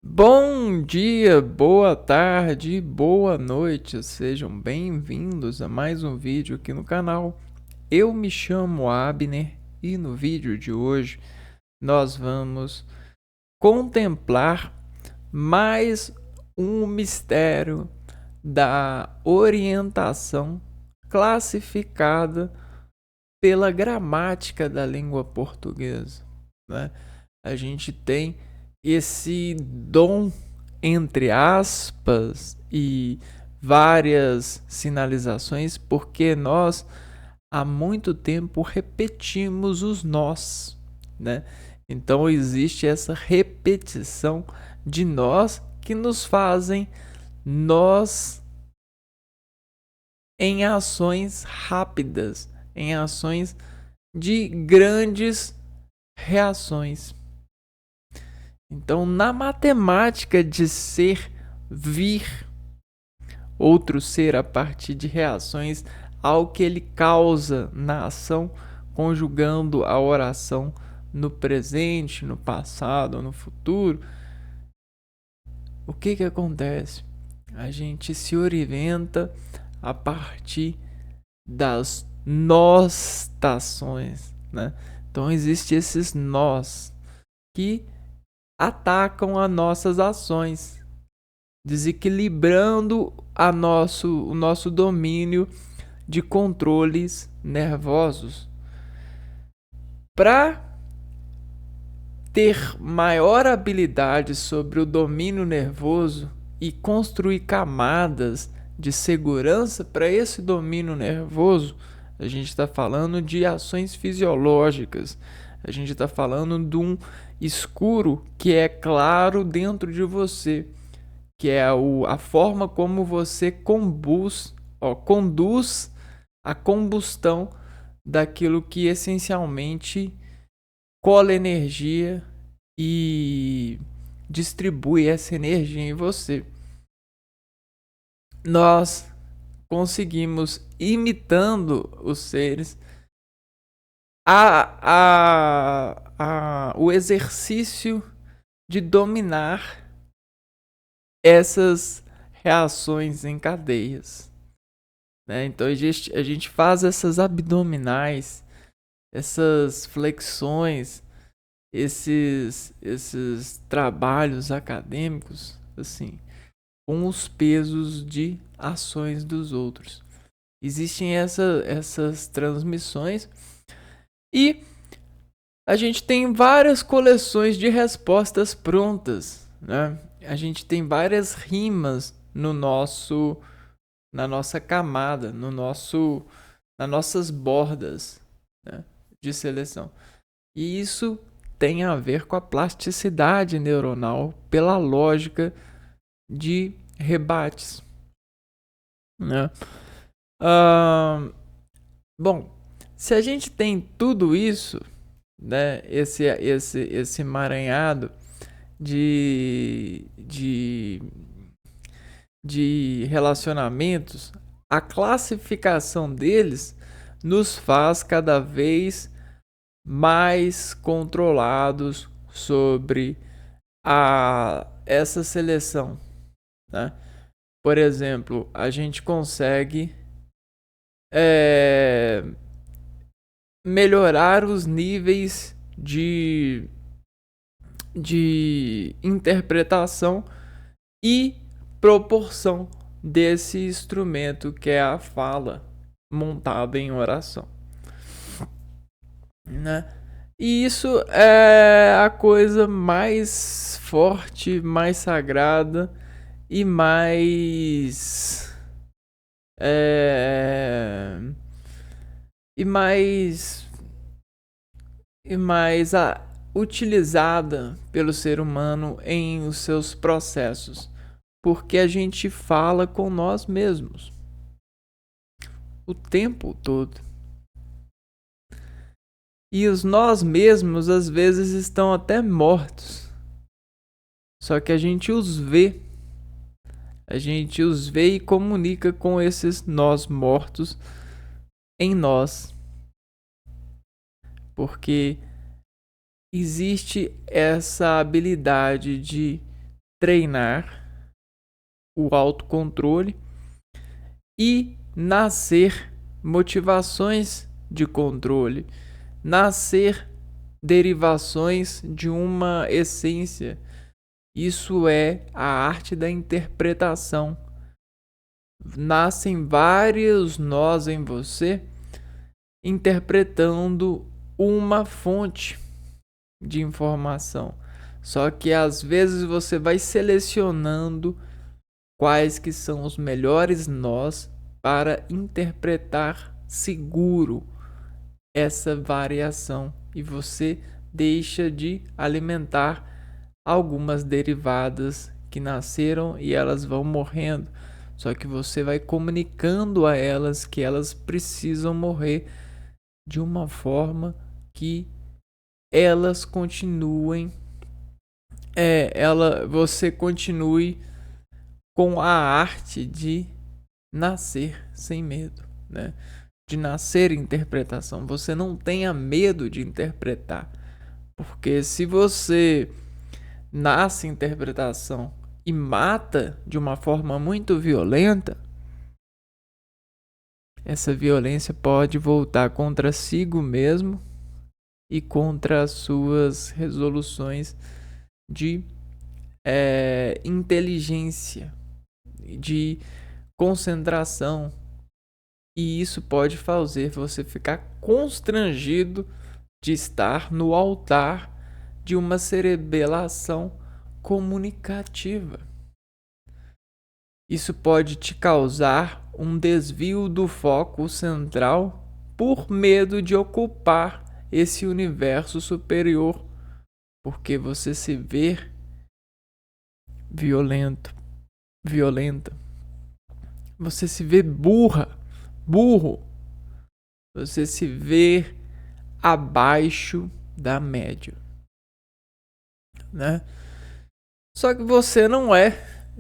Bom dia, boa tarde, boa noite, sejam bem-vindos a mais um vídeo aqui no canal. Eu me chamo Abner e no vídeo de hoje nós vamos contemplar mais um mistério da orientação classificada pela gramática da língua portuguesa, né? A gente tem esse dom, entre aspas, e várias sinalizações, porque nós há muito tempo repetimos os nós, né? Então existe essa repetição de nós que nos fazem nós em ações rápidas, em ações de grandes reações. Então, na matemática de ser, vir, outro ser a partir de reações ao que ele causa na ação, conjugando a oração no presente, no passado, no futuro, o que acontece? A gente se orienta a partir das nostações, né? Então, existem esses nós que atacam as nossas ações, desequilibrando o nosso domínio de controles nervosos. Para ter maior habilidade sobre o domínio nervoso e construir camadas de segurança para esse domínio nervoso, a gente está falando de ações fisiológicas. A gente está falando de um escuro que é claro dentro de você, que é a forma como você conduz a combustão daquilo que essencialmente cola energia e distribui essa energia em você. Nós conseguimos, imitando os seres, o exercício de dominar essas reações em cadeias, né? Então a gente faz essas abdominais, essas flexões, esses trabalhos acadêmicos, assim, com os pesos de ações dos outros. Existem essas transmissões e a gente tem várias coleções de respostas prontas, né? A gente tem várias rimas na nossa camada, nas nossas bordas, né, de seleção. E isso tem a ver com a plasticidade neuronal pela lógica de rebates, né? Bom, se a gente tem tudo isso, né, esse emaranhado de relacionamentos, a classificação deles nos faz cada vez mais controlados sobre essa seleção, né? Por exemplo, a gente consegue melhorar os níveis de interpretação e proporção desse instrumento que é a fala montada em oração, né? E isso é a coisa mais forte, mais sagrada e mais é, e mais utilizada pelo ser humano em os seus processos, porque a gente fala com nós mesmos o tempo todo. E os nós mesmos às vezes estão até mortos. Só que a gente os vê. A gente os vê e comunica com esses nós mortos em nós. Porque existe essa habilidade de treinar o autocontrole e nascer motivações de controle, nascer derivações de uma essência. Isso é a arte da interpretação. Nascem vários nós em você interpretando uma fonte de informação. Só que às vezes você vai selecionando quais que são os melhores nós para interpretar seguro essa variação, e você deixa de alimentar algumas derivadas que nasceram e elas vão morrendo. Só que você vai comunicando a elas que elas precisam morrer de uma forma que elas continuem, você continue com a arte de nascer sem medo, né? De nascer em interpretação. Você não tenha medo de interpretar, porque se você nasce em interpretação e mata de uma forma muito violenta, essa violência pode voltar contra si mesmo e contra as suas resoluções de inteligência, de concentração. E isso pode fazer você ficar constrangido de estar no altar de uma cerebelação comunicativa. Isso pode te causar um desvio do foco central por medo de ocupar esse universo superior, porque você se vê violenta. Você se vê burro. Você se vê abaixo da média, né? Só que você não é.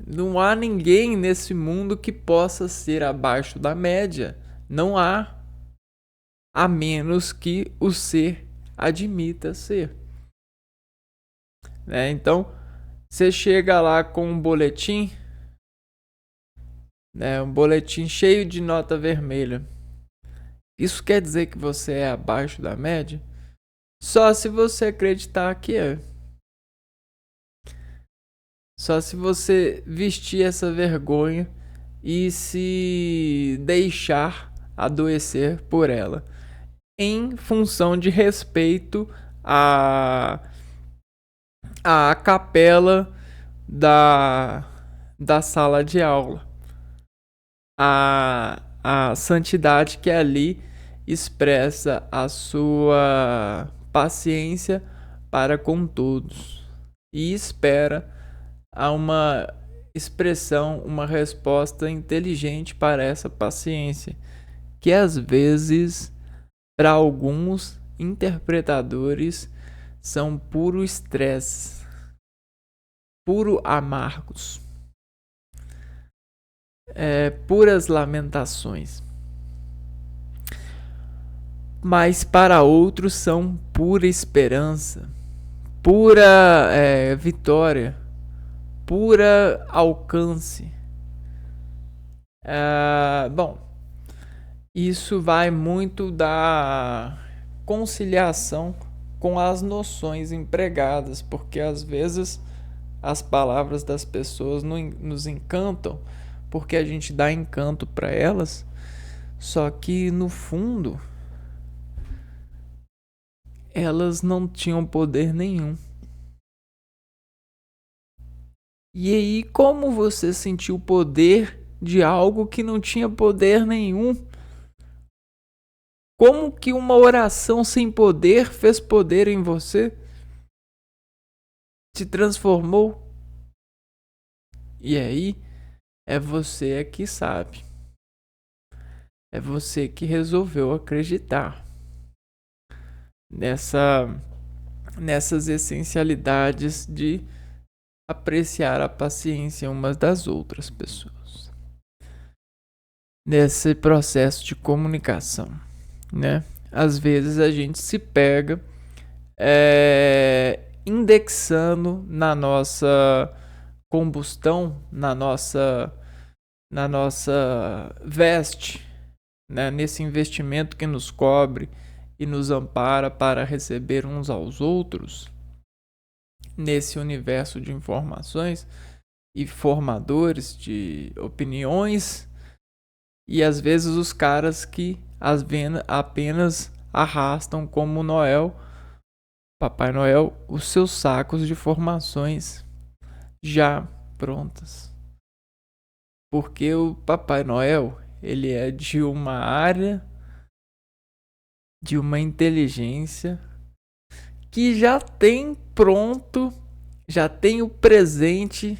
Não há ninguém nesse mundo que possa ser abaixo da média. Não há. A menos que o ser admita ser, né? Então, você chega lá com um boletim, né? Um boletim cheio de nota vermelha. Isso quer dizer que você é abaixo da média? Só se você acreditar que é. Só se você vestir essa vergonha e se deixar adoecer por ela, em função de respeito à capela da sala de aula, a santidade que ali expressa a sua paciência para com todos e espera a uma expressão, uma resposta inteligente para essa paciência, que às vezes, para alguns interpretadores, são puro estresse, puro amargos, puras lamentações. Mas para outros são pura esperança, pura vitória, pura alcance. Bom, isso vai muito da conciliação com as noções empregadas, porque às vezes as palavras das pessoas nos encantam, porque a gente dá encanto para elas, só que no fundo elas não tinham poder nenhum. E aí, como você sentiu o poder de algo que não tinha poder nenhum? Como que uma oração sem poder fez poder em você? Te transformou? E aí, é você que sabe. É você que resolveu acreditar nessas essencialidades de apreciar a paciência umas das outras pessoas. Nesse processo de comunicação, né? Às vezes a gente se pega indexando na nossa combustão na nossa veste, né? Nesse investimento que nos cobre e nos ampara para receber uns aos outros, nesse universo de informações e formadores de opiniões, e às vezes os caras que apenas arrastam como Papai Noel, os seus sacos de formações já prontas. Porque o Papai Noel, ele é de uma área, de uma inteligência que já tem pronto, já tem o presente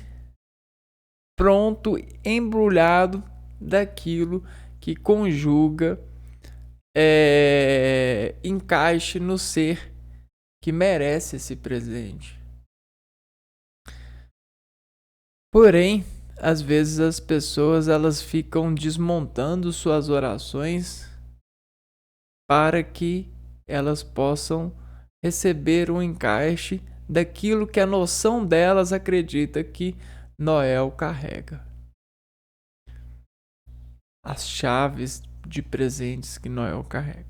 pronto, embrulhado daquilo que conjuga encaixe no ser que merece esse presente. Porém, às vezes as pessoas elas ficam desmontando suas orações para que elas possam receber um encaixe daquilo que a noção delas acredita que Noel carrega. As chaves de presentes que Noel carrega.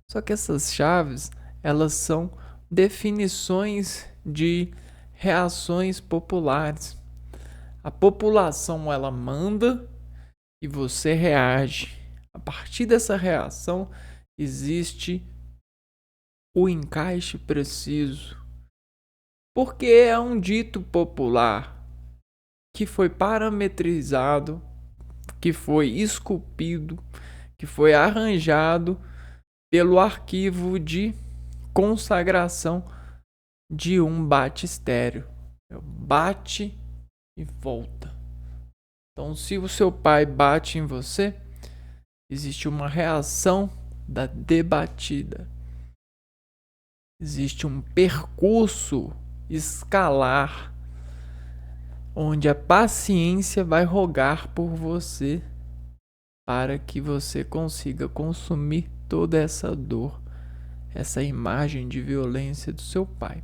Só que essas chaves, elas são definições de reações populares. A população ela manda e você reage. A partir dessa reação existe o encaixe preciso. Porque é um dito popular que foi parametrizado, que foi esculpido, que foi arranjado pelo arquivo de consagração de um batistério. Bate e volta. Então, se o seu pai bate em você, existe uma reação da debatida. Existe um percurso escalar onde a paciência vai rogar por você para que você consiga consumir toda essa dor, essa imagem de violência do seu pai,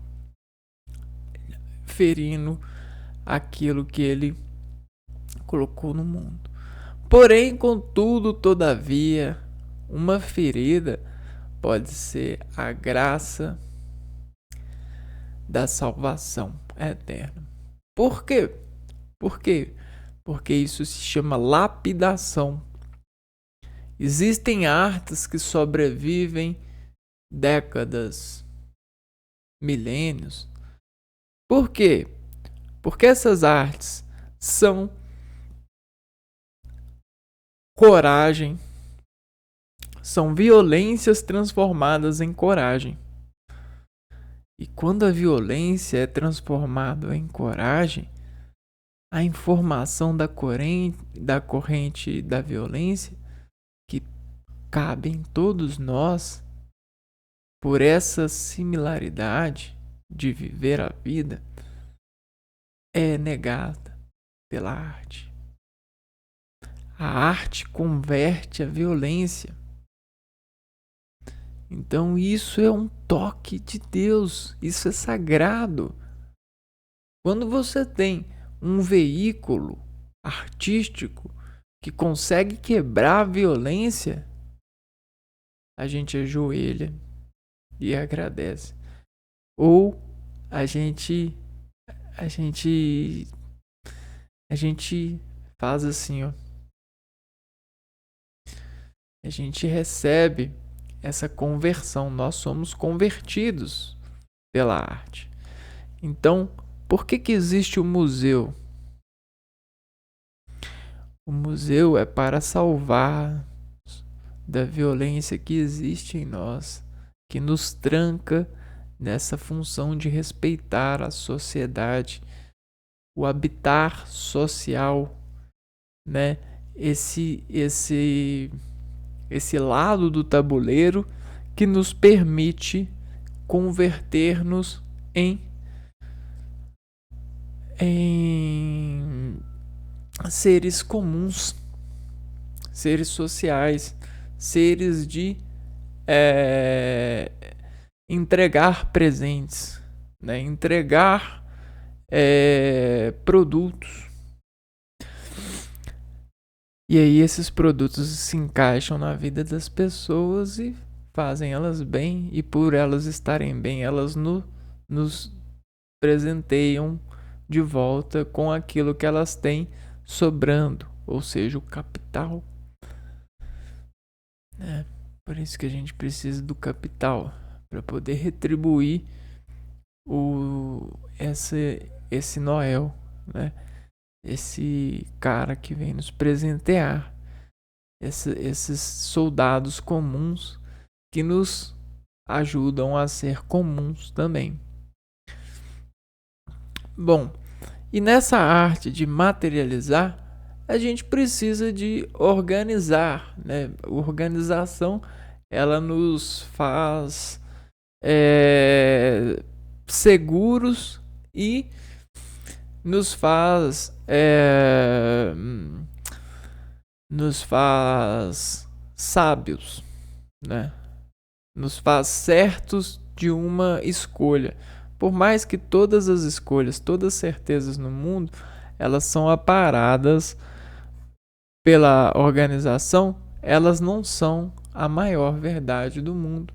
ferindo aquilo que ele colocou no mundo. Porém, contudo, todavia, uma ferida pode ser a graça da salvação eterna. Por quê? Por quê? Porque isso se chama lapidação. Existem artes que sobrevivem décadas, milênios. Por quê? Porque essas artes são coragem, são violências transformadas em coragem. E quando a violência é transformada em coragem, a informação da corrente da violência, que cabe em todos nós, por essa similaridade de viver a vida, é negada pela arte. A arte converte a violência. Então isso é um toque de Deus, isso é sagrado. Quando você tem um veículo artístico que consegue quebrar a violência, a gente ajoelha e agradece. Ou a gente faz assim, ó. A gente recebe essa conversão, nós somos convertidos pela arte. Então, por que existe o museu? O museu é para salvar da violência que existe em nós, que nos tranca nessa função de respeitar a sociedade, o habitar social, né? Esse lado do tabuleiro que nos permite converter-nos em seres comuns, seres sociais, seres de entregar presentes, né? Entregar produtos. E aí esses produtos se encaixam na vida das pessoas e fazem elas bem, e por elas estarem bem, elas nos presenteiam de volta com aquilo que elas têm sobrando, ou seja, o capital. Por isso que a gente precisa do capital, para poder retribuir esse Noel, né? Esse cara que vem nos presentear, esses soldados comuns que nos ajudam a ser comuns também. Bom, e nessa arte de materializar, a gente precisa de organizar, né? Organização, ela nos faz seguros e nos faz sábios, né? Nos faz certos de uma escolha. Por mais que todas as escolhas, todas as certezas no mundo, elas são aparadas pela organização, elas não são a maior verdade do mundo.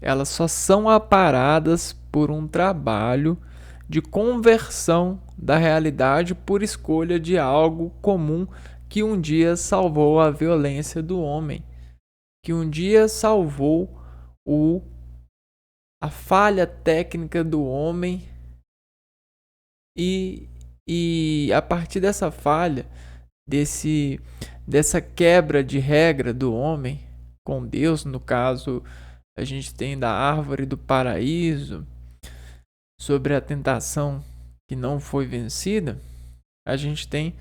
Elas só são aparadas por um trabalho de conversão da realidade por escolha de algo comum que um dia salvou a violência do homem, que um dia salvou a falha técnica do homem e a partir dessa falha, dessa quebra de regra do homem com Deus, no caso a gente tem da árvore do paraíso, sobre a tentação que não foi vencida, a gente tem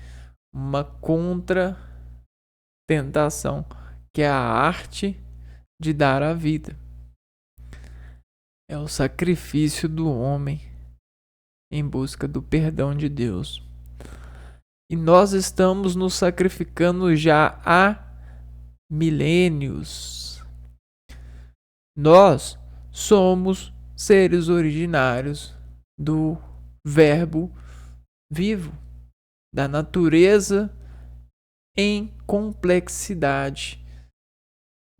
uma contra-tentação, que é a arte de dar a vida. É o sacrifício do homem em busca do perdão de Deus. E nós estamos nos sacrificando já há milênios. Nós somos seres originários do Verbo vivo, da natureza em complexidade,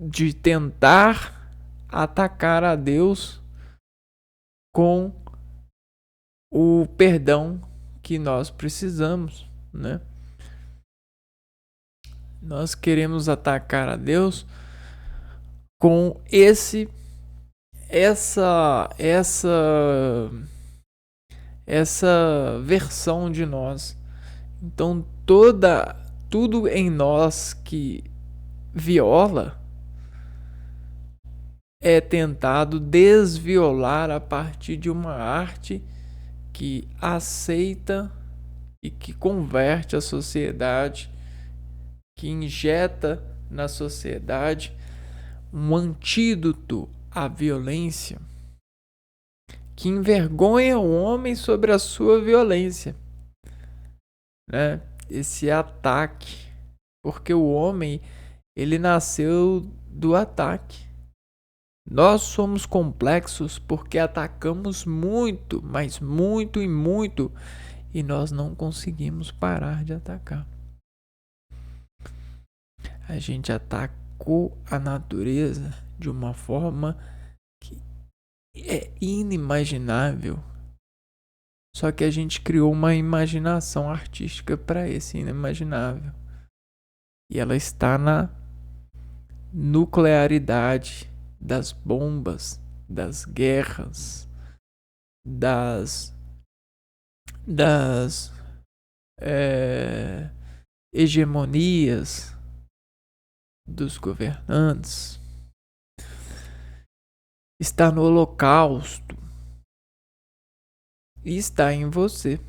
de tentar atacar a Deus com o perdão que nós precisamos, né? Nós queremos atacar a Deus com essa versão de nós. Então tudo em nós que viola é tentado desviolar a partir de uma arte que aceita e que converte a sociedade, que injeta na sociedade um antídoto à violência, que envergonha o homem sobre a sua violência, né? Esse ataque, porque o homem ele nasceu do ataque. Nós somos complexos porque atacamos muito, mas muito e muito, e nós não conseguimos parar de atacar. A gente atacou a natureza de uma forma que é inimaginável. Só que a gente criou uma imaginação artística para esse inimaginável. E ela está na nuclearidade das bombas, das guerras, das hegemonias dos governantes. Está no holocausto e está em você.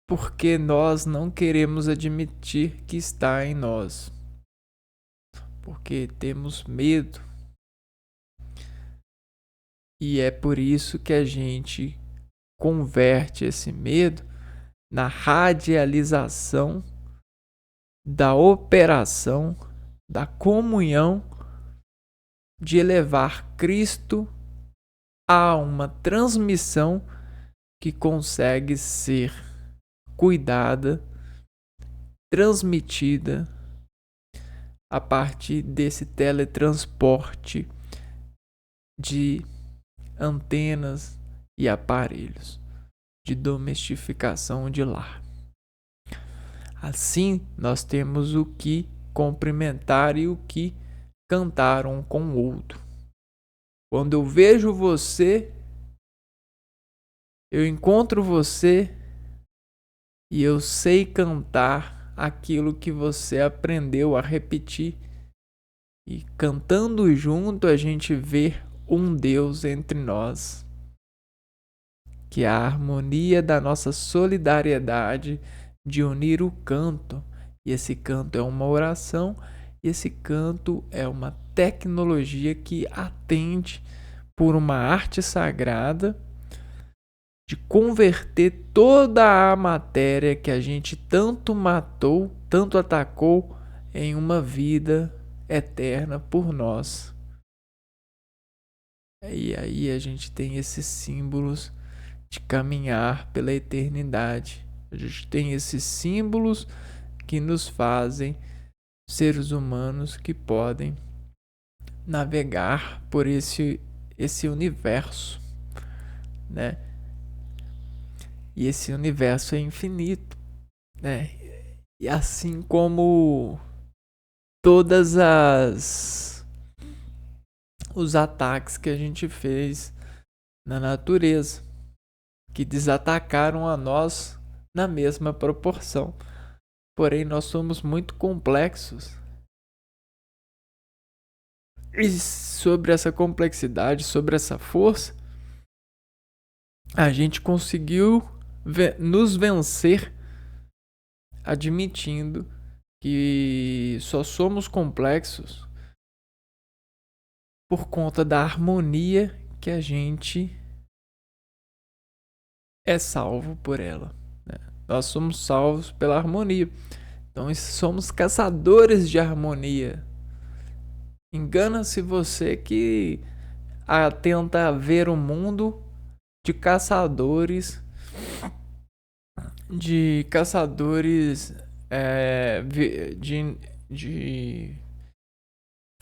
Porque nós não queremos admitir que está em nós. Porque temos medo. E é por isso que a gente converte esse medo na radialização da operação, da comunhão de elevar Cristo há uma transmissão que consegue ser cuidada, transmitida a partir desse teletransporte de antenas e aparelhos de domesticação de lar. Assim, nós temos o que cumprimentar e o que cantar um com o outro. Quando eu vejo você, eu encontro você e eu sei cantar aquilo que você aprendeu a repetir. E cantando junto a gente vê um Deus entre nós. Que é a harmonia da nossa solidariedade de unir o canto. E esse canto é uma oração, e esse canto é uma tecnologia que atende por uma arte sagrada de converter toda a matéria que a gente tanto matou, tanto atacou, em uma vida eterna por nós. E aí a gente tem esses símbolos de caminhar pela eternidade. A gente tem esses símbolos que nos fazem seres humanos que podem navegar por esse universo, né? E esse universo é infinito, né? E assim como todas os ataques que a gente fez na natureza, que desatacaram a nós na mesma proporção. Porém, nós somos muito complexos. E sobre essa complexidade, sobre essa força, a gente conseguiu nos vencer admitindo que só somos complexos por conta da harmonia que a gente é salvo por ela, né? Nós somos salvos pela harmonia. Então somos caçadores de harmonia. Engana-se você que tenta ver o mundo de caçadores de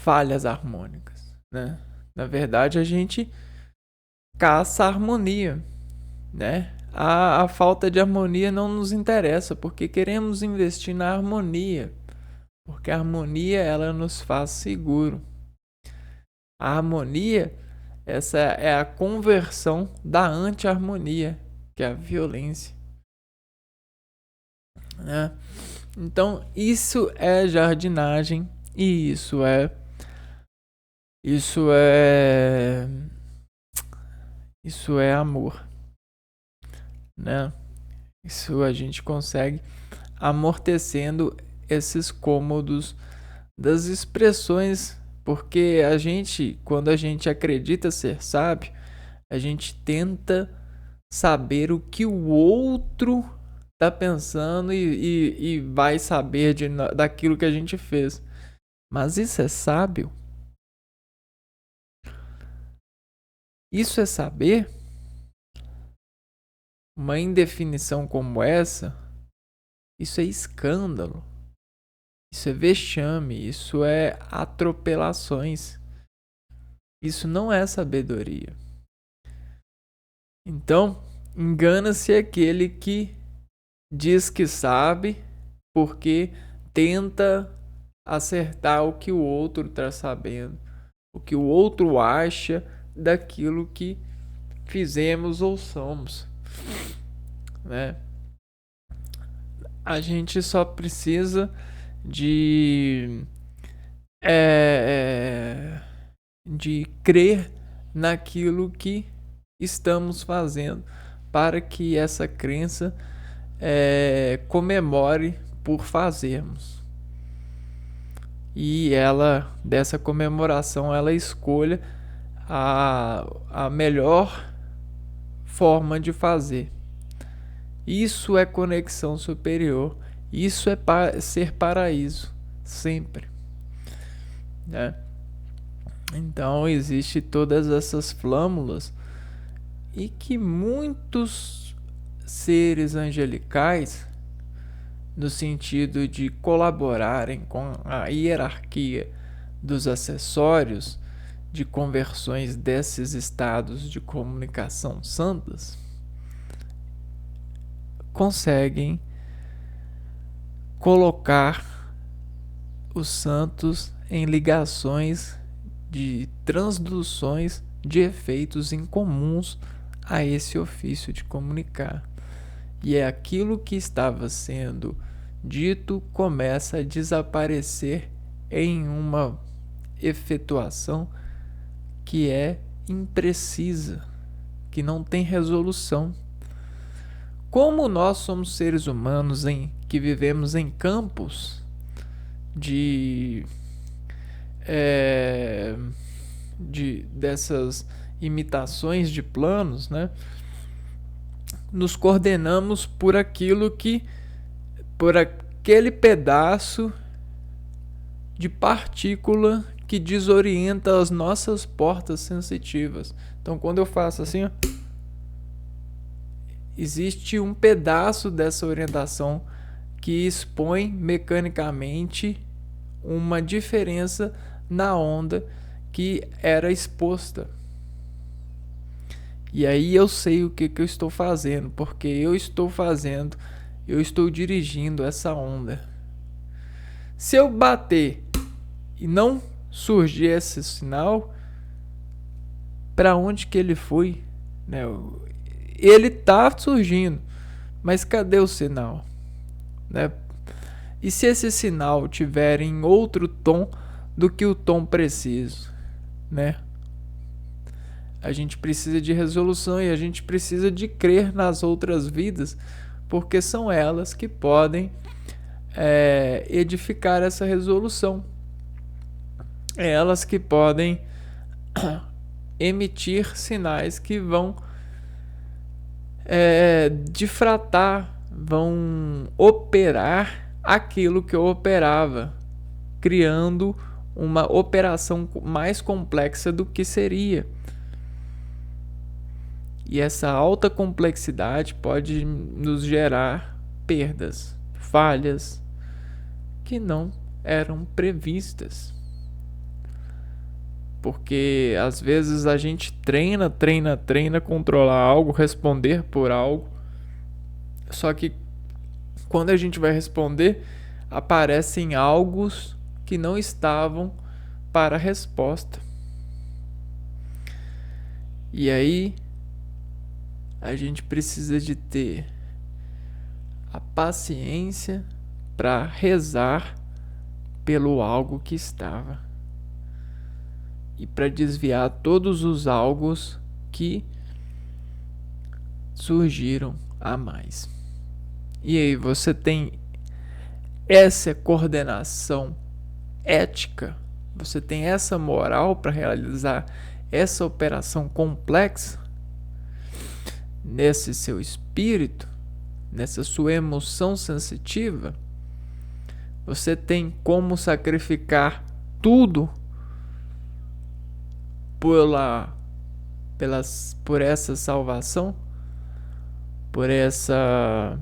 falhas harmônicas, né? Na verdade, a gente caça a harmonia, né? A falta de harmonia não nos interessa, porque queremos investir na harmonia, porque a harmonia ela nos faz seguro. A harmonia, essa é a conversão da anti-harmonia, que é a violência, né? Então isso é jardinagem e isso é amor, né? Isso a gente consegue amortecendo esses cômodos das expressões, porque quando a gente acredita ser sábio, a gente tenta saber o que o outro tá pensando e vai saber daquilo que a gente fez. Mas isso é sábio? Isso é saber? Uma indefinição como essa, isso é escândalo, isso é vexame, isso é atropelações, isso não é sabedoria. Então, engana-se aquele que diz que sabe porque tenta acertar o que o outro está sabendo, o que o outro acha daquilo que fizemos ou somos, né? A gente só precisa de crer naquilo que estamos fazendo para que essa crença comemore por fazermos. E dessa comemoração, ela escolha a melhor forma de fazer. Isso é conexão superior. Isso é ser paraíso. Sempre, né? Então, existe todas essas flâmulas e que muitos seres angelicais, no sentido de colaborarem com a hierarquia dos acessórios de conversões desses estados de comunicação santas, conseguem colocar os santos em ligações de transduções de efeitos incomuns a esse ofício de comunicar. E é aquilo que estava sendo dito começa a desaparecer em uma efetuação que é imprecisa, que não tem resolução. Como nós somos seres humanos que vivemos em campos dessas imitações de planos, né? Nos coordenamos por aquele pedaço de partícula que desorienta as nossas portas sensitivas. Então, quando eu faço assim, ó, existe um pedaço dessa orientação que expõe mecanicamente uma diferença na onda que era exposta. E aí eu sei o que eu estou fazendo, porque eu estou dirigindo essa onda. Se eu bater e não surgir esse sinal, para onde que ele foi? Né? Ele está surgindo, mas cadê o sinal? Né? E se esse sinal tiver em outro tom do que o tom preciso, né? A gente precisa de resolução e a gente precisa de crer nas outras vidas, porque são elas que podem edificar essa resolução. É elas que podem emitir sinais que vão difratar, vão operar aquilo que eu operava, criando uma operação mais complexa do que seria. E essa alta complexidade pode nos gerar perdas, falhas que não eram previstas. Porque às vezes a gente treina controlar algo, responder por algo. Só que quando a gente vai responder, aparecem algo que não estavam para a resposta. E aí a gente precisa de ter a paciência para rezar pelo algo que estava e para desviar todos os algos que surgiram a mais. E aí, você tem essa coordenação ética? Você tem essa moral para realizar essa operação complexa nesse seu espírito, nessa sua emoção sensitiva? Você tem como sacrificar tudo por essa salvação, por essa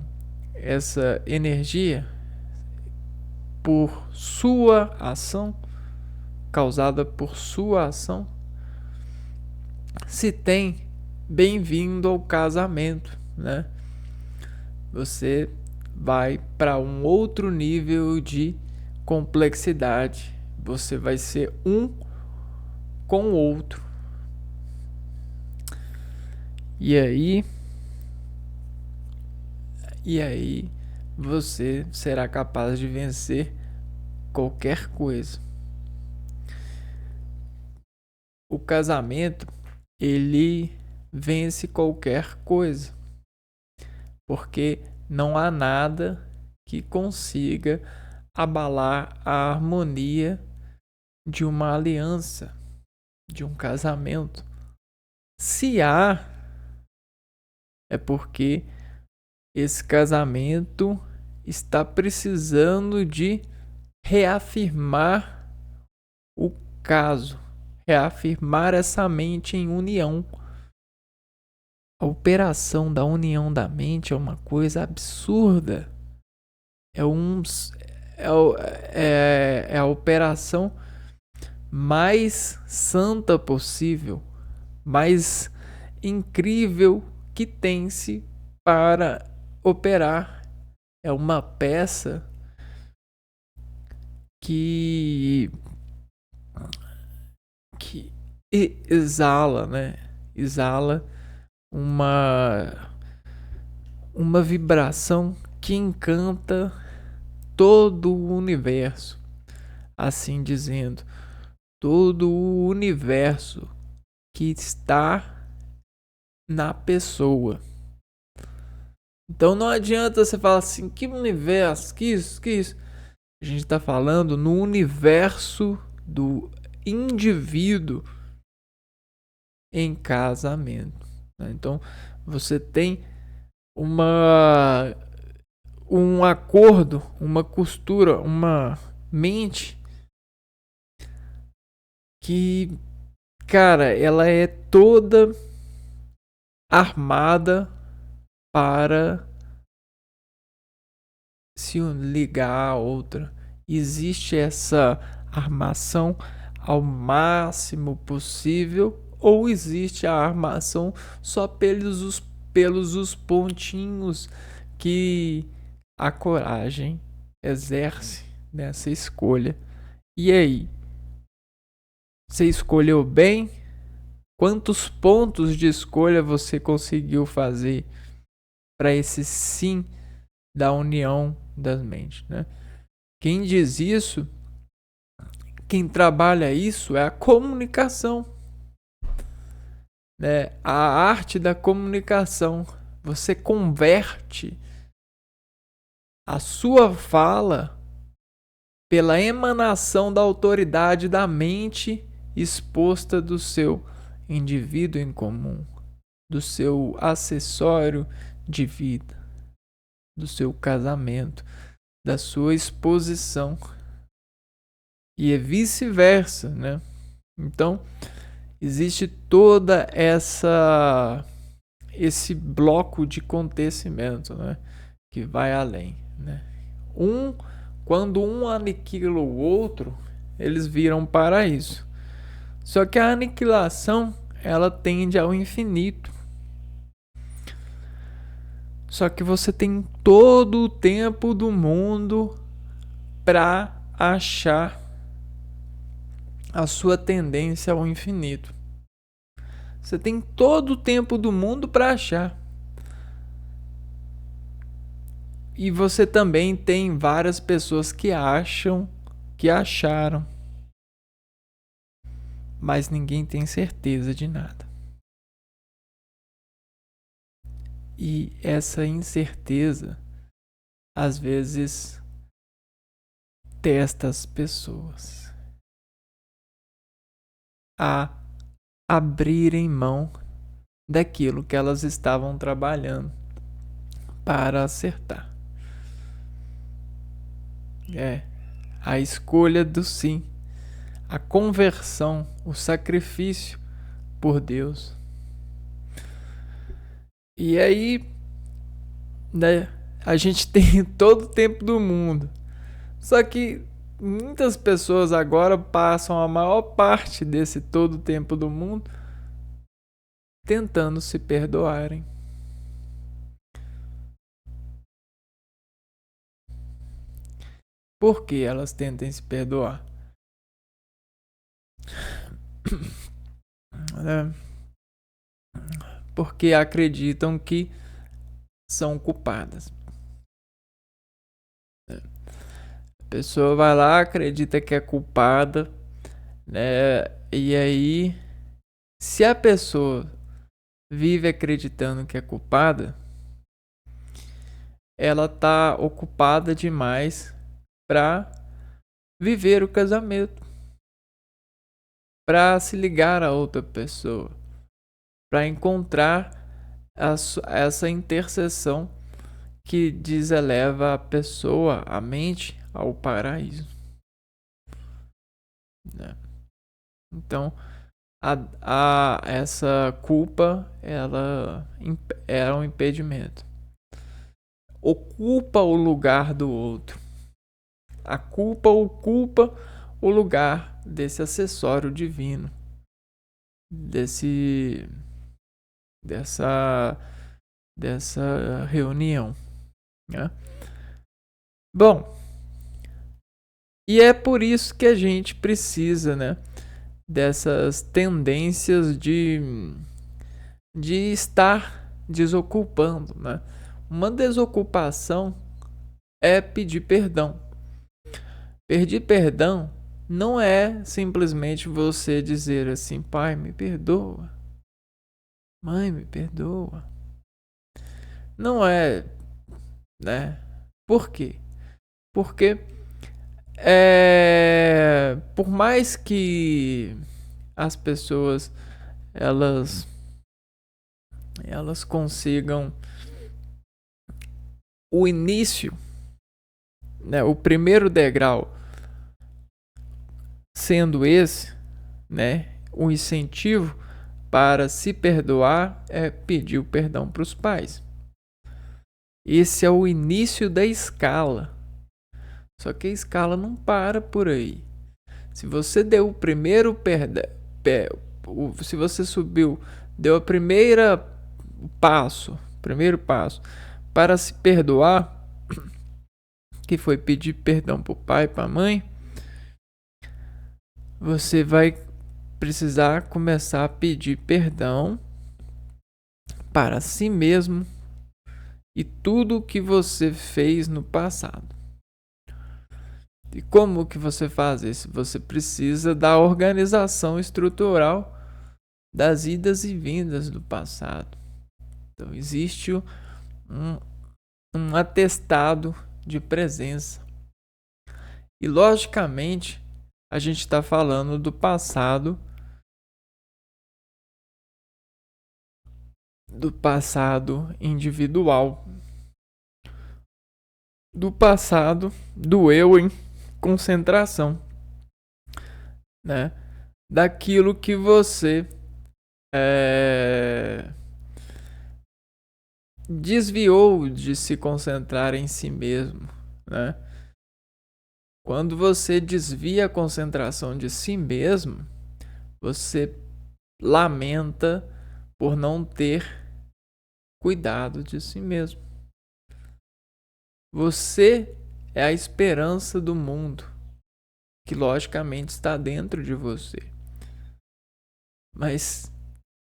energia, por sua ação, causada por sua ação? Se tem, bem-vindo ao casamento, né? Você vai para um outro nível de complexidade. Você vai ser um com o outro. E aí você será capaz de vencer qualquer coisa. O casamento, ele vence qualquer coisa, porque não há nada que consiga abalar a harmonia de uma aliança, de um casamento. Se há, é porque esse casamento está precisando de reafirmar o caso, reafirmar essa mente em união. A operação da união da mente é uma coisa absurda. É a operação mais santa possível, mais incrível que tem-se para operar. É uma peça que exala, né? Exala uma vibração que encanta todo o universo, assim dizendo, todo o universo que está na pessoa. Então não adianta você falar assim, que universo, que isso. A gente está falando no universo do indivíduo em casamento. Então você tem um acordo, uma costura, uma mente que, cara, ela é toda armada para se ligar a outra. Existe essa armação ao máximo possível, ou existe a armação só pelos os pontinhos que a coragem exerce nessa escolha. E aí? Você escolheu bem? Quantos pontos de escolha você conseguiu fazer para esse sim da união das mentes, né? Quem diz isso, quem trabalha isso é a comunicação, né? A arte da comunicação. Você converte a sua fala pela emanação da autoridade da mente exposta do seu indivíduo em comum, do seu acessório de vida, do seu casamento, da sua exposição. E é vice-versa, né? Então, existe toda esse bloco de acontecimento, né? Que vai além, né? Quando um aniquila o outro, eles viram paraíso. Só que a aniquilação, ela tende ao infinito. Só que você tem todo o tempo do mundo para achar a sua tendência ao infinito. Você tem todo o tempo do mundo para achar. E você também tem várias pessoas que acham que acharam. Mas ninguém tem certeza de nada. E essa incerteza, às vezes, testa as pessoas a abrirem mão daquilo que elas estavam trabalhando para acertar. É a escolha do sim, a conversão, o sacrifício por Deus. E aí, né, a gente tem todo o tempo do mundo. Só que muitas pessoas agora passam a maior parte desse todo o tempo do mundo tentando se perdoarem. Por que elas tentem se perdoar? Porque acreditam que são culpadas. A pessoa vai lá, acredita que é culpada, né? E aí, se a pessoa vive acreditando que é culpada, ela tá ocupada demais para viver o casamento, para se ligar a outra pessoa, para encontrar essa interseção que deseleva a pessoa, a mente, ao paraíso. Né? Então, essa culpa ela é um impedimento. Ocupa o lugar do outro. A culpa ocupa o lugar desse acessório divino, dessa reunião, né? Bom, e é por isso que a gente precisa, né, dessas tendências de estar desocupando, né? Uma desocupação é pedir perdão. Pedir perdão não é simplesmente você dizer assim, pai, me perdoa, mãe, me perdoa. Não é, né? Por quê? Porque por mais que as pessoas elas consigam o início, né, o primeiro degrau sendo esse, né, o incentivo para se perdoar é pedir o perdão para os pais. Esse é o início da escala. Só que a escala não para por aí. Se você deu o primeiro se você subiu, deu o primeiro passo para se perdoar, que foi pedir perdão para o pai, para a mãe, você vai precisar começar a pedir perdão para si mesmo e tudo o que você fez no passado. E como que você faz isso? Você precisa da organização estrutural das idas e vindas do passado. Então existe um atestado de presença. E logicamente a gente está falando do passado individual, do passado do eu em concentração, né? Daquilo que você desviou de se concentrar em si mesmo, né? Quando você desvia a concentração de si mesmo, você lamenta por não ter cuidado de si mesmo. Você é a esperança do mundo, que logicamente está dentro de você. Mas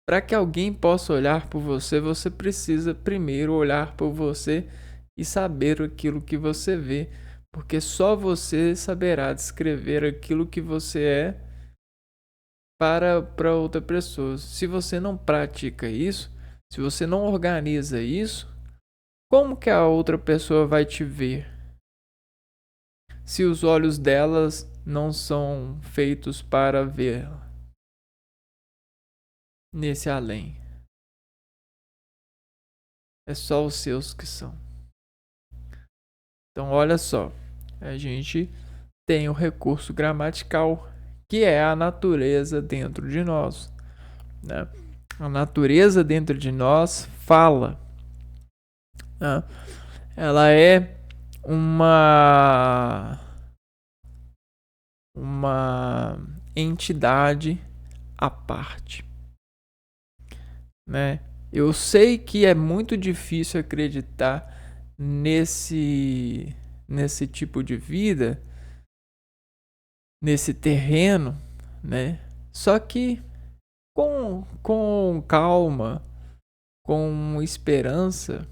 para que alguém possa olhar por você, você precisa primeiro olhar por você e saber aquilo que você vê, porque só você saberá descrever aquilo que você é para outra pessoa. Se você não pratica isso, se você não organiza isso, como que a outra pessoa vai te ver? Se os olhos delas não são feitos para ver nesse além. É só os seus que são. Então olha só, a gente tem o recurso gramatical, que é a natureza dentro de nós, né? A natureza dentro de nós fala, né? Ela é uma entidade à parte, né? Eu sei que é muito difícil acreditar nesse tipo de vida, nesse terreno, né? Só que com calma, com esperança,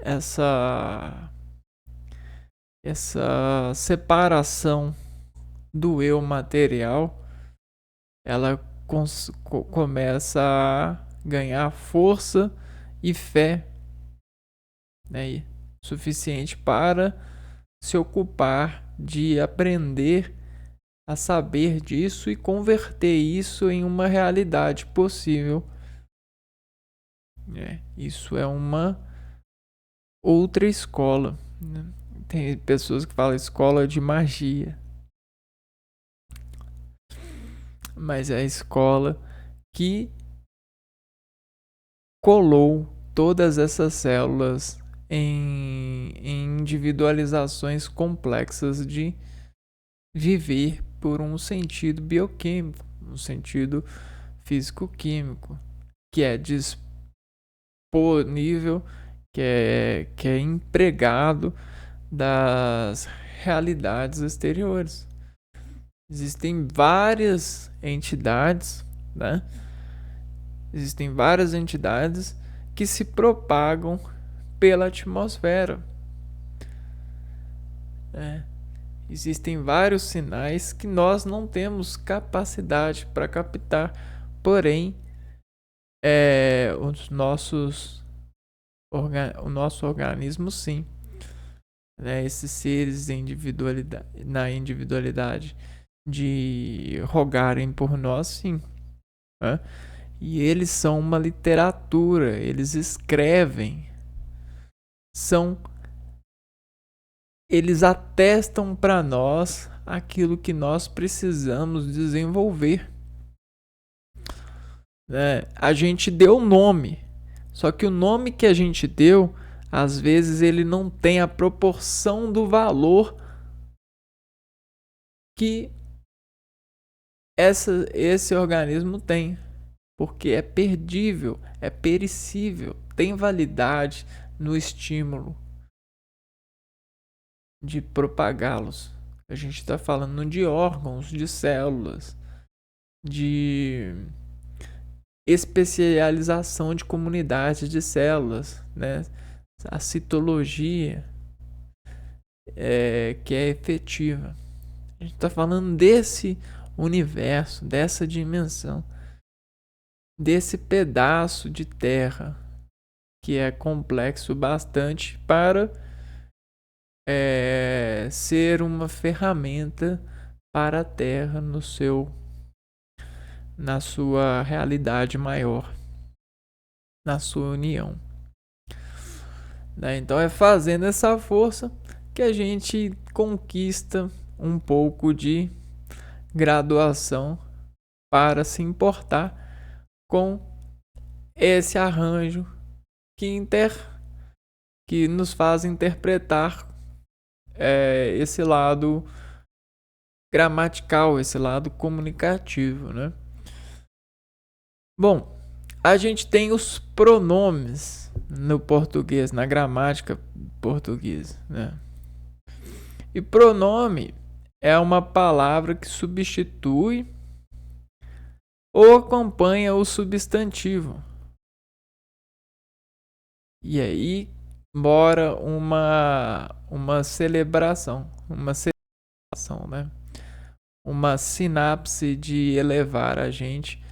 essa separação do eu material, ela começa a ganhar força e fé, né, suficiente para se ocupar de aprender a saber disso e converter isso em uma realidade possível. Isso é uma outra escola, né? Tem pessoas que falam escola de magia. mas é a escola que colou todas essas células em individualizações complexas de viver por um sentido bioquímico, um sentido físico-químico, que é disponível, que é empregado das realidades exteriores. Existem várias entidades, né? Existem várias entidades que se propagam pela atmosfera. Né? Existem vários sinais que nós não temos capacidade para captar, porém, o nosso organismo sim. Né? Esses seres na individualidade de rogarem por nós, sim. Né? E eles são uma literatura, eles escrevem, eles atestam para nós aquilo que nós precisamos desenvolver. Né? A gente deu nome, só que o nome que a gente deu, às vezes ele não tem a proporção do valor que esse organismo tem, porque é perdível, é perecível, tem validade no estímulo de propagá-los. A gente está falando de órgãos, de células, de especialização de comunidades de células, né? A citologia que é efetiva. A gente está falando desse universo, dessa dimensão, desse pedaço de terra que é complexo bastante para ser uma ferramenta para a Terra na sua realidade maior, na sua união. Né? Então é fazendo essa força que a gente conquista um pouco de graduação para se importar com esse arranjo que nos faz interpretar esse lado gramatical, esse lado comunicativo, né? Bom, a gente tem os pronomes no português, na gramática portuguesa, né? E pronome é uma palavra que substitui ou acompanha o substantivo. E aí mora uma celebração, né? Uma sinapse de elevar a gente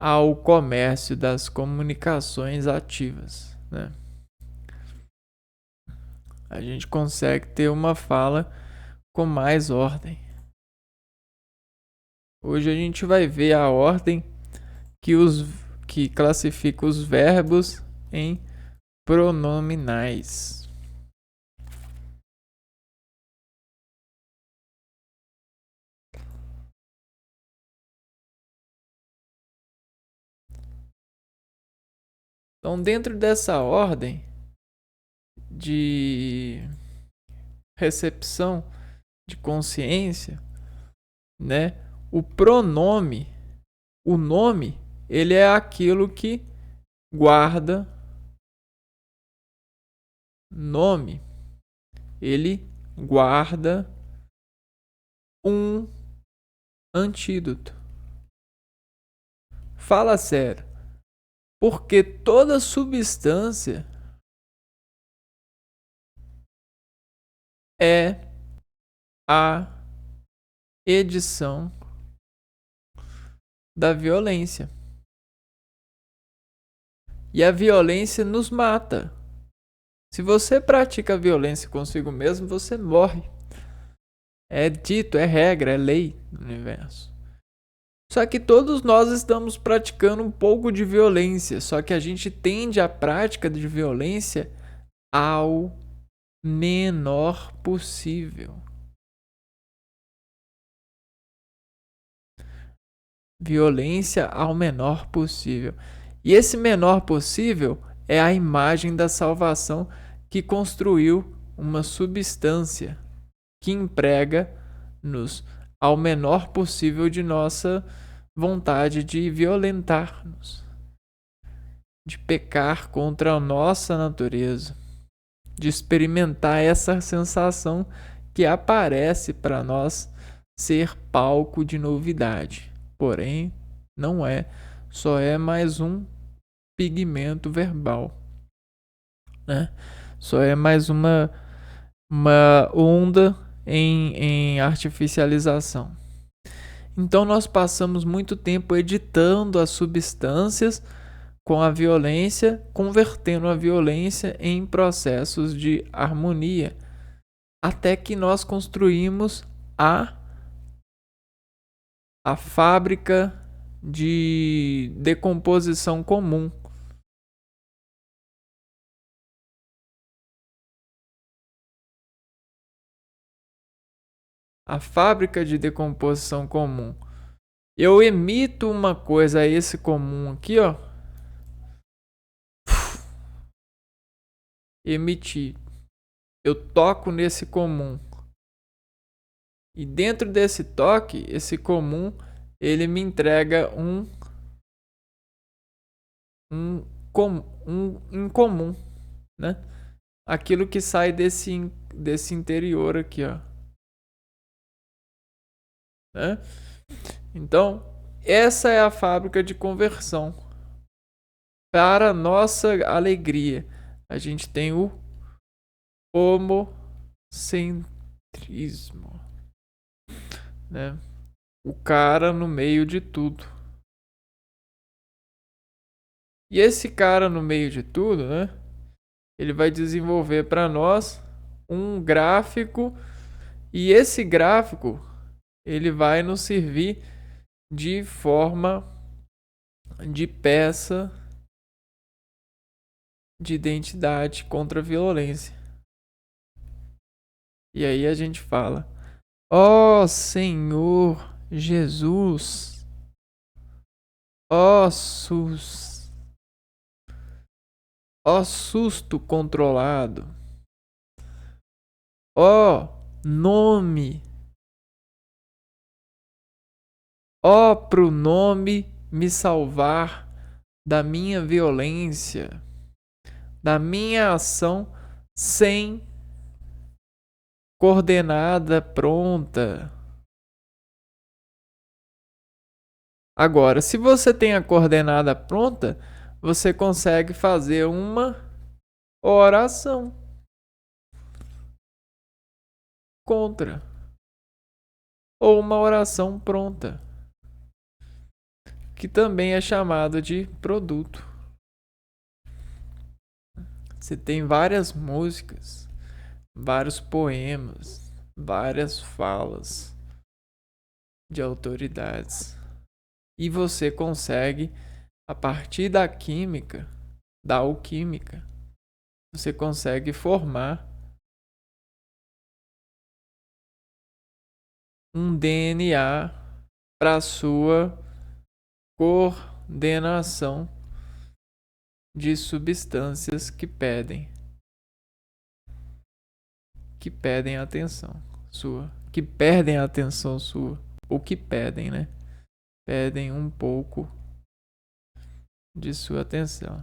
ao comércio das comunicações ativas, né? A gente consegue ter uma fala com mais ordem. Hoje a gente vai ver a ordem que classifica os verbos em pronominais. Então, dentro dessa ordem de recepção de consciência, né? O pronome, o nome, ele é aquilo que guarda nome. Ele guarda um antídoto. Fala sério. Porque toda substância é a edição da violência. E a violência nos mata. Se você pratica violência consigo mesmo, você morre. É dito, é regra, é lei do universo. Só que todos nós estamos praticando um pouco de violência, só que a gente tende a prática de violência ao menor possível. Violência ao menor possível. E esse menor possível é a imagem da salvação que construiu uma substância que emprega-nos ao menor possível de nossa vontade de violentar-nos, de pecar contra a nossa natureza, de experimentar essa sensação que aparece para nós ser palco de novidade. Porém, não é, só é mais um pigmento verbal, né? Só é mais uma onda em artificialização. Então nós passamos muito tempo editando as substâncias com a violência, convertendo a violência em processos de harmonia, até que nós construímos a fábrica de decomposição comum. A fábrica de decomposição comum. Eu emito uma coisa, esse comum aqui, ó. Emitir. Eu toco nesse comum. E dentro desse toque, esse comum, ele me entrega um incomum, né? Aquilo que sai desse interior aqui, ó. Né? Então, essa é a fábrica de conversão. Para nossa alegria, a gente tem o homocentrismo, né? O cara no meio de tudo. E esse cara no meio de tudo, né? Ele vai desenvolver para nós um gráfico, e esse gráfico ele vai nos servir de forma de peça de identidade contra a violência. E aí a gente fala: ó Senhor Jesus, ó SUS, ó susto controlado, ó nome, ó pro nome me salvar da minha violência, da minha ação sem coordenada pronta. Agora, se você tem a coordenada pronta, você consegue fazer uma oração contra, ou uma oração pronta, que também é chamado de produto. Você tem várias músicas, vários poemas, várias falas de autoridades. E você consegue, a partir da química, da alquímica, você consegue formar um DNA para a sua coordenação de substâncias que pedem atenção sua, que perdem a atenção sua, ou que pedem, né? Pedem um pouco de sua atenção.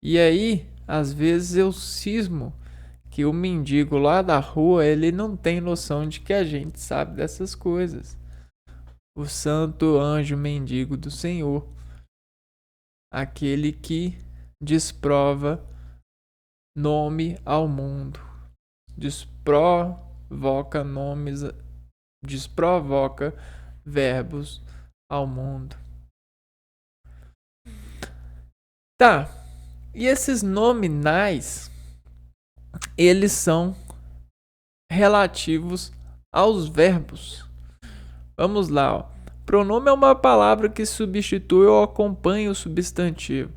E aí, às vezes eu cismo que o mendigo lá da rua, ele não tem noção de que a gente sabe dessas coisas. O santo anjo mendigo do Senhor, aquele que desprova nome ao mundo, desprovoca nomes, desprovoca verbos ao mundo. Tá, e esses nominais, eles são relativos aos verbos. Vamos lá, ó. Pronome é uma palavra que substitui ou acompanha o substantivo.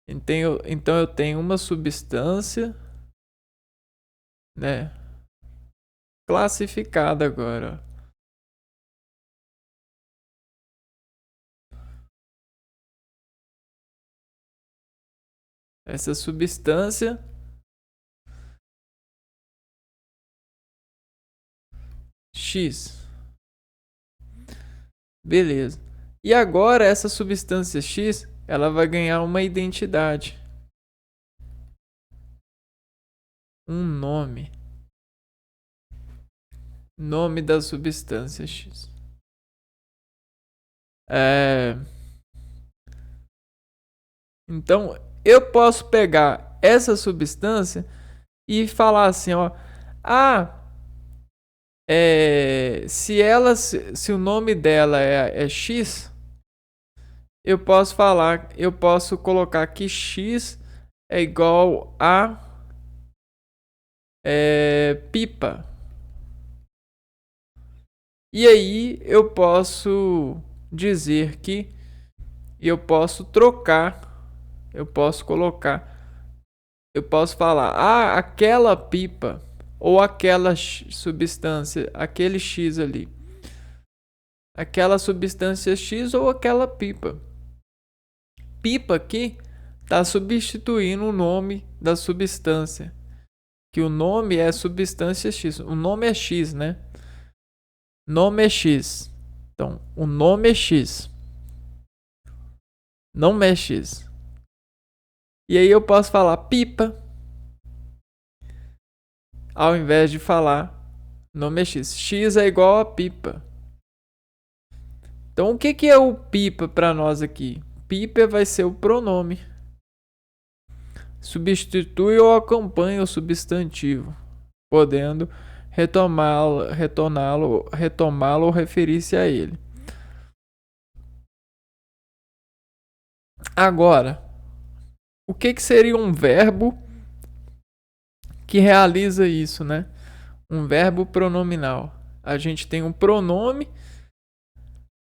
Então eu tenho uma substância, né, classificada agora. essa substância X. Beleza. E agora essa substância X, ela vai ganhar uma identidade. Um nome. Nome da substância X. Então, eu posso pegar essa substância e falar assim, ó, se o nome dela é X, eu posso colocar que X é igual a pipa. E aí eu posso dizer que eu posso trocar, eu posso falar, aquela pipa ou aquela substância, aquele X ali. Aquela substância X ou aquela pipa. Pipa aqui está substituindo o nome da substância. Que o nome é substância X. O nome é X, né? Nome é X. Então, o nome é X. Não é X. E aí eu posso falar pipa, ao invés de falar nome é X. X é igual a pipa. Então, o que é o pipa para nós aqui? Pipa vai ser o pronome. Substitui ou acompanha o substantivo, podendo retomá-lo ou referir-se a ele. Agora, o que seria um verbo que realiza isso, né? Um verbo pronominal. A gente tem um pronome,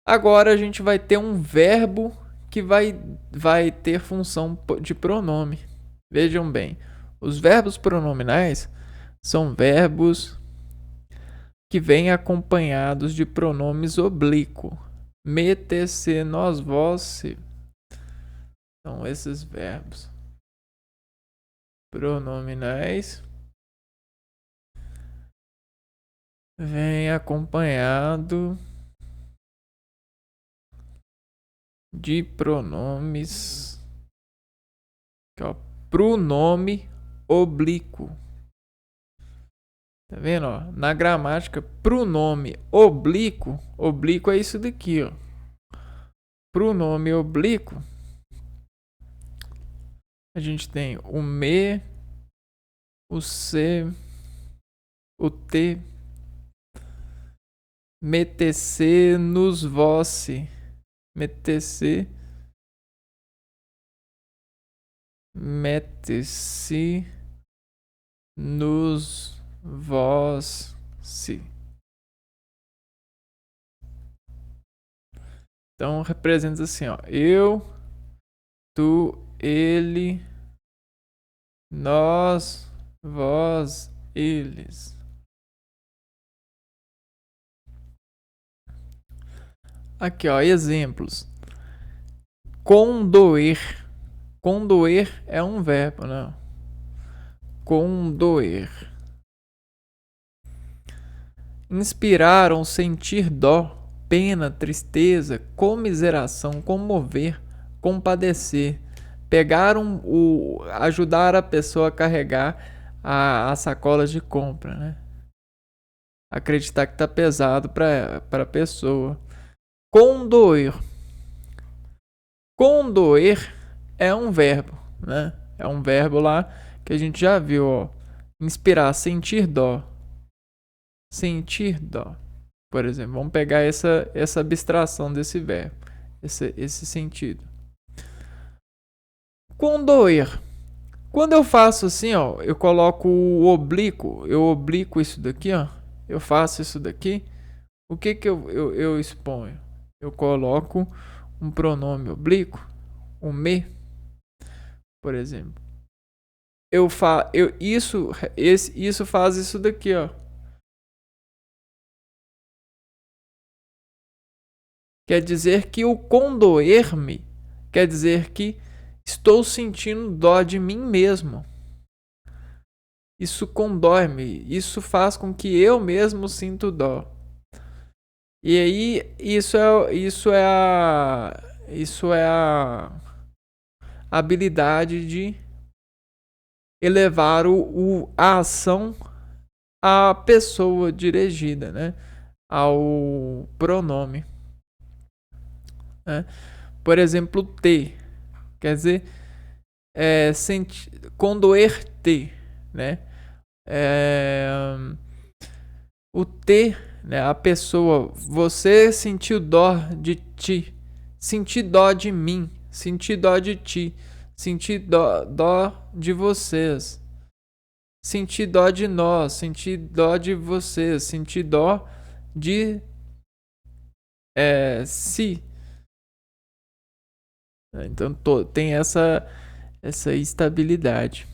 agora a gente vai ter um verbo que vai ter função de pronome. Vejam bem, os verbos pronominais são verbos que vêm acompanhados de pronomes oblíquo. Me, te, se, nós, vós, se. São esses verbos pronominais vem acompanhado de pronomes, pronome oblíquo. Tá vendo? Ó? Na gramática, pronome oblíquo, oblíquo é isso daqui, ó. Pronome oblíquo, a gente tem o me, o se, o te, metece, nos, vosse, metece, mete-se, nos, vós, se. Então representa assim, ó. Eu, tu, ele, nós, vós, eles. Aqui, ó, exemplos. Condoer. Condoer é um verbo, né? Condoer. Inspirar ou sentir dó, pena, tristeza, comiseração, comover, compadecer. Pegar ajudar a pessoa a carregar a sacola de compra, né? Acreditar que tá pesado para a pessoa. Condoer. Condoer é um verbo, né? É um verbo lá que a gente já viu, ó. Inspirar, sentir dó. Sentir dó. Por exemplo, vamos pegar essa abstração desse verbo, esse sentido. Condoer. Quando eu faço assim, ó, eu coloco o oblíquo, eu oblico isso daqui, ó. Eu faço isso daqui. O que eu exponho? Eu coloco um pronome oblíquo, o me, por exemplo. Isso faz isso daqui, ó. Quer dizer que o condoer-me quer dizer que Estou sentindo dó de mim mesmo. Isso condói-me. Isso faz com que eu mesmo sinto dó. E aí, isso é a habilidade de elevar a ação à pessoa dirigida, né? Ao pronome. Né? Por exemplo, ter. Quer dizer, condoer-te, né? O ter, né? A pessoa, você sentiu dó de ti, sentir dó de mim, sentir dó de ti, sentir dó de vocês, sentir dó de nós, sentir dó de vocês, sentir dó de si. Então tem essa estabilidade.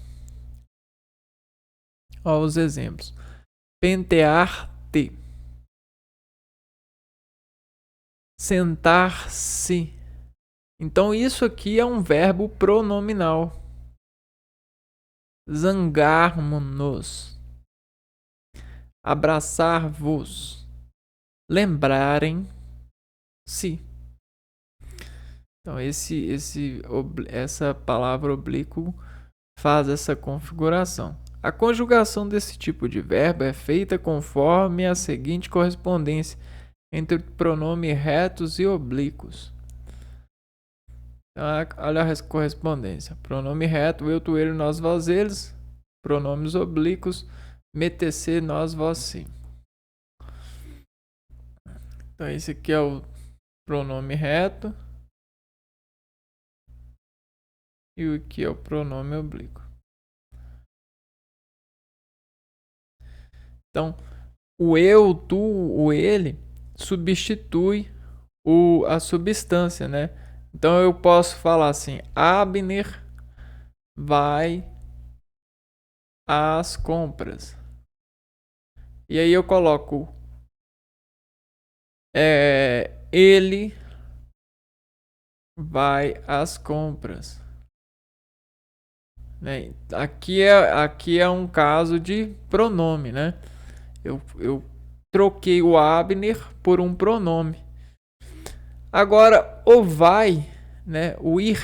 Olha os exemplos. Pentear-te. Sentar-se. Então isso aqui é um verbo pronominal. Zangarmos-nos. Abraçar-vos. Lembrarem-se. Então essa palavra oblíquo faz essa configuração. A conjugação desse tipo de verbo é feita conforme a seguinte correspondência entre pronomes retos e oblíquos. Então, olha a correspondência. Pronome reto, eu, tu, ele, nós, vós, eles. Pronomes oblíquos, me-te-se, nós, vós, si. Então esse aqui é o pronome reto. E o que é o pronome oblíquo. Então, o eu, tu, o ele substitui a substância, né? Então eu posso falar assim: Abner vai às compras. E aí eu coloco ele vai às compras. Né? Aqui é um caso de pronome, né? Eu troquei o Abner por um pronome. Agora, o vai, né? O ir.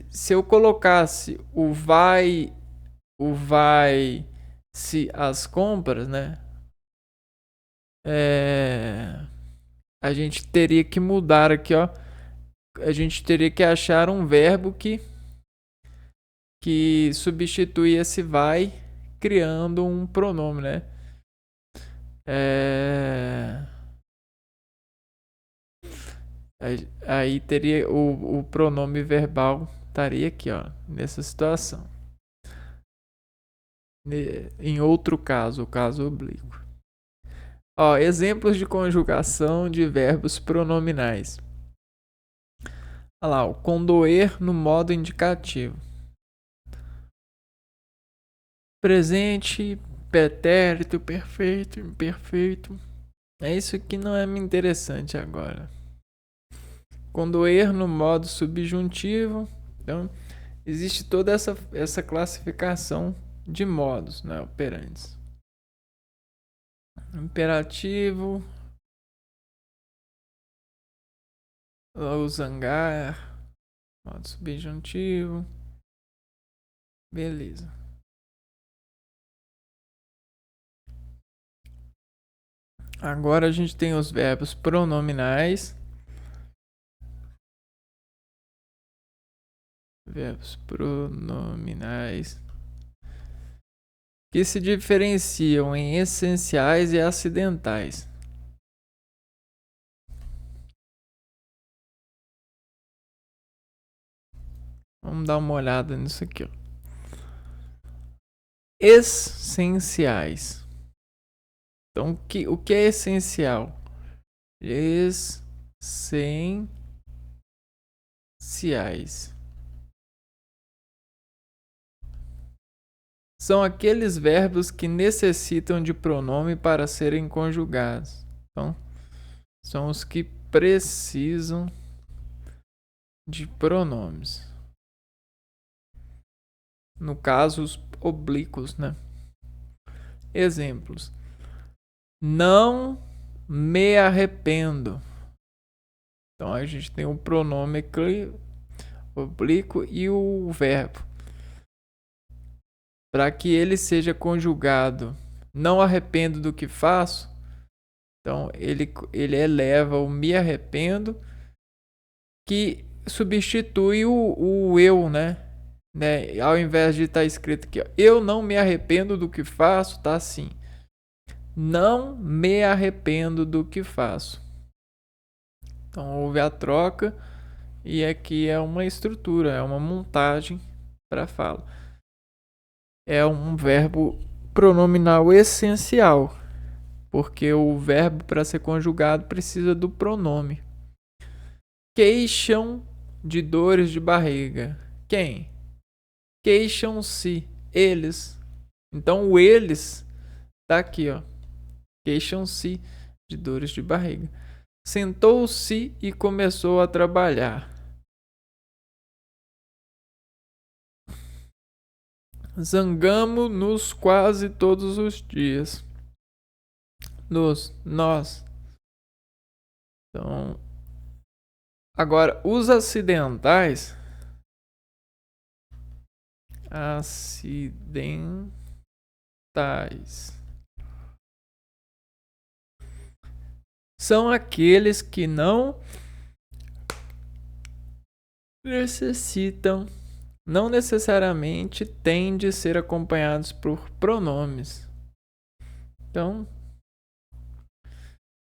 Se eu colocasse o vai se as compras, né? A gente teria que mudar aqui, ó. A gente teria que achar um verbo que substitui esse vai, criando um pronome, né? Aí teria o pronome verbal estaria aqui, ó, nessa situação. Em outro caso, o caso oblíquo. Ó, exemplos de conjugação de verbos pronominais. Olha lá, o condoer no modo indicativo. Presente, pretérito, perfeito, imperfeito. Isso aqui não é interessante agora. Condoer no modo subjuntivo. Então, existe toda essa classificação de modos, né, operantes. Imperativo. O zangar. Modo subjuntivo. Beleza. Agora a gente tem os verbos pronominais. Verbos pronominais que se diferenciam em essenciais e acidentais. Vamos dar uma olhada nisso aqui, ó. Essenciais. Então, o que é essencial? Essenciais. São aqueles verbos que necessitam de pronome para serem conjugados. Então, são os que precisam de pronomes. No caso, os oblíquos, né? Exemplos. Não me arrependo. Então a gente tem o pronome oblíquo e o verbo. Para que ele seja conjugado, não arrependo do que faço. Então ele eleva o me arrependo, que substitui o eu, né? Ao invés de estar escrito aqui, ó, eu não me arrependo do que faço, tá assim. Não me arrependo do que faço. Então houve a troca e aqui é uma estrutura, é uma montagem para fala. É um verbo pronominal essencial, porque o verbo para ser conjugado precisa do pronome. Queixam de dores de barriga. Quem? Queixam-se eles. Então o eles tá aqui, ó. Queixam-se de dores de barriga. Sentou-se e começou a trabalhar. Zangamo-nos quase todos os dias. Nós. Então, agora, os acidentais. São aqueles que não não necessariamente têm de ser acompanhados por pronomes. Então,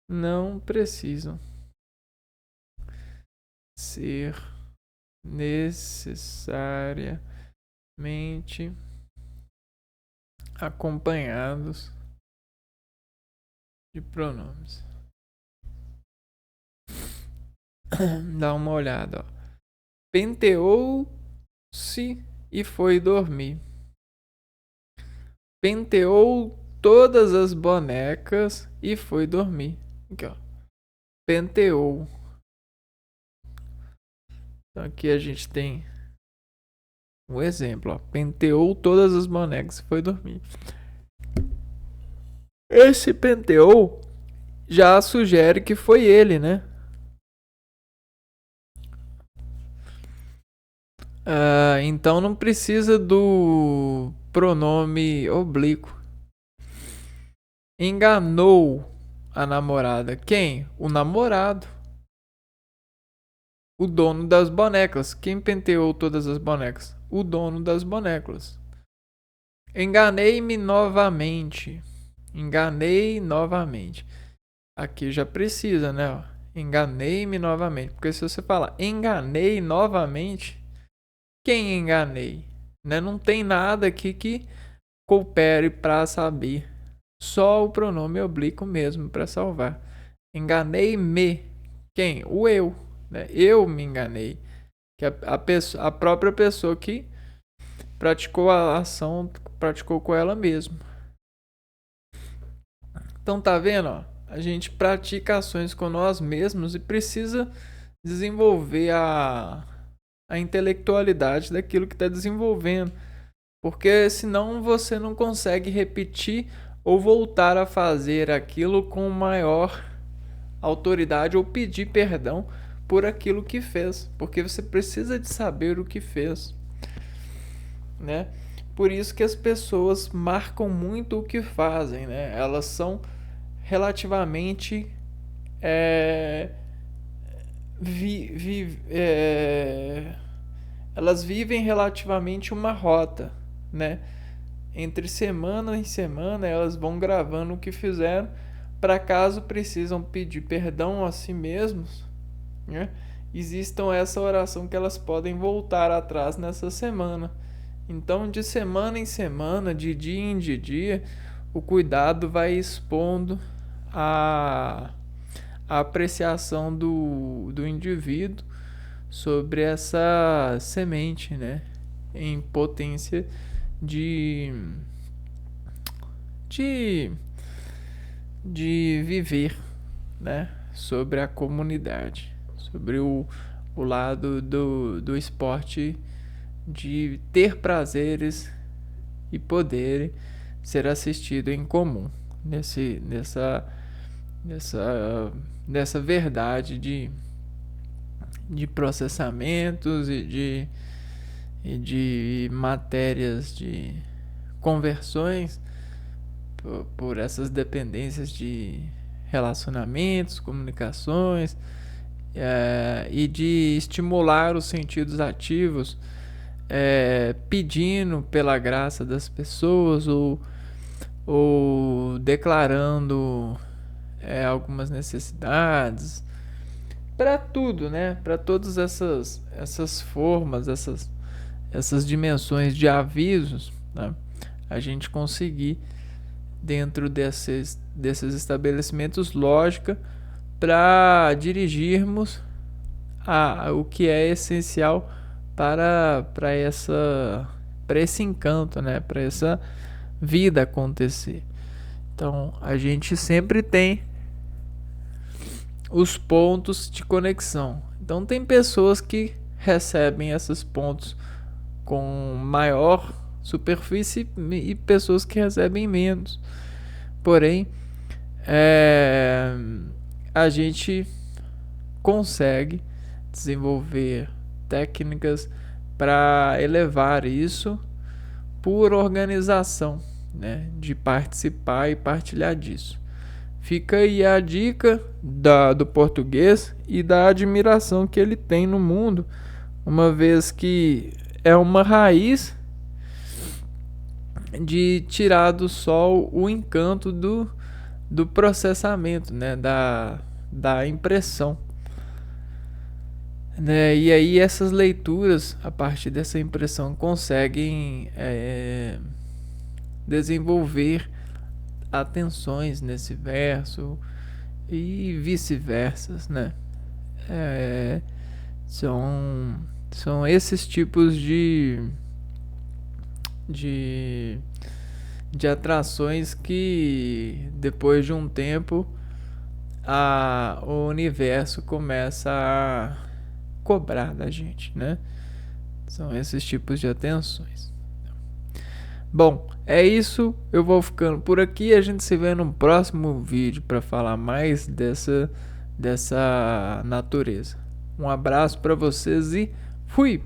não precisam ser necessariamente acompanhados de pronomes. Dá uma olhada, ó. Penteou-se e foi dormir. Penteou todas as bonecas e foi dormir. Aqui, ó. Penteou. Então aqui a gente tem um exemplo, ó. Penteou todas as bonecas e foi dormir. Esse penteou já sugere que foi ele, né? Então não precisa do pronome oblíquo. Enganou a namorada. Quem? O namorado. O dono das bonecas. Quem penteou todas as bonecas? O dono das bonecas. Enganei-me novamente. Enganei novamente. Aqui já precisa, né? Enganei-me novamente. Porque se você falar enganei novamente, quem enganei? Né? Não tem nada aqui que coopere para saber. Só o pronome oblíquo mesmo para salvar. Enganei-me. Quem? O eu. Né? Eu me enganei. Que a própria pessoa que praticou a ação, praticou com ela mesma. Então tá vendo? Ó? A gente pratica ações com nós mesmos e precisa desenvolver a intelectualidade daquilo que está desenvolvendo. Porque senão você não consegue repetir ou voltar a fazer aquilo com maior autoridade ou pedir perdão por aquilo que fez. Porque você precisa de saber o que fez. Né? Por isso que as pessoas marcam muito o que fazem. Né? Elas são relativamente elas vivem relativamente uma rota, né? Entre semana em semana elas vão gravando o que fizeram, para caso precisam pedir perdão a si mesmos, né? Existam essa oração que elas podem voltar atrás nessa semana. Então, de semana em semana, de dia em dia, o cuidado vai expondo a apreciação do indivíduo sobre essa semente, né, em potência de viver, né, sobre a comunidade, sobre o o lado do esporte de ter prazeres e poder ser assistido em comum nessa verdade de processamentos e de matérias de conversões por essas dependências de relacionamentos, comunicações, e de estimular os sentidos ativos, pedindo pela graça das pessoas ou declarando algumas necessidades para tudo, né? Para todas essas formas, essas dimensões de avisos, né? A gente conseguir dentro desses estabelecimentos lógica para dirigirmos o que é essencial para esse encanto, né? Para essa vida acontecer. Então a gente sempre tem os pontos de conexão. Então tem pessoas que recebem esses pontos com maior superfície e pessoas que recebem menos. Porém, a gente consegue desenvolver técnicas para elevar isso por organização, né, de participar e partilhar disso. Fica aí a dica do português e da admiração que ele tem no mundo, uma vez que é uma raiz de tirar do sol o encanto do processamento, né, da impressão. Né, e aí essas leituras, a partir dessa impressão, conseguem desenvolver atenções nesse verso e vice-versa, né? São esses tipos de atrações que depois de um tempo o universo começa a cobrar da gente, né? São esses tipos de atenções. Bom, é isso. Eu vou ficando por aqui. A gente se vê no próximo vídeo para falar mais dessa natureza. Um abraço para vocês e fui!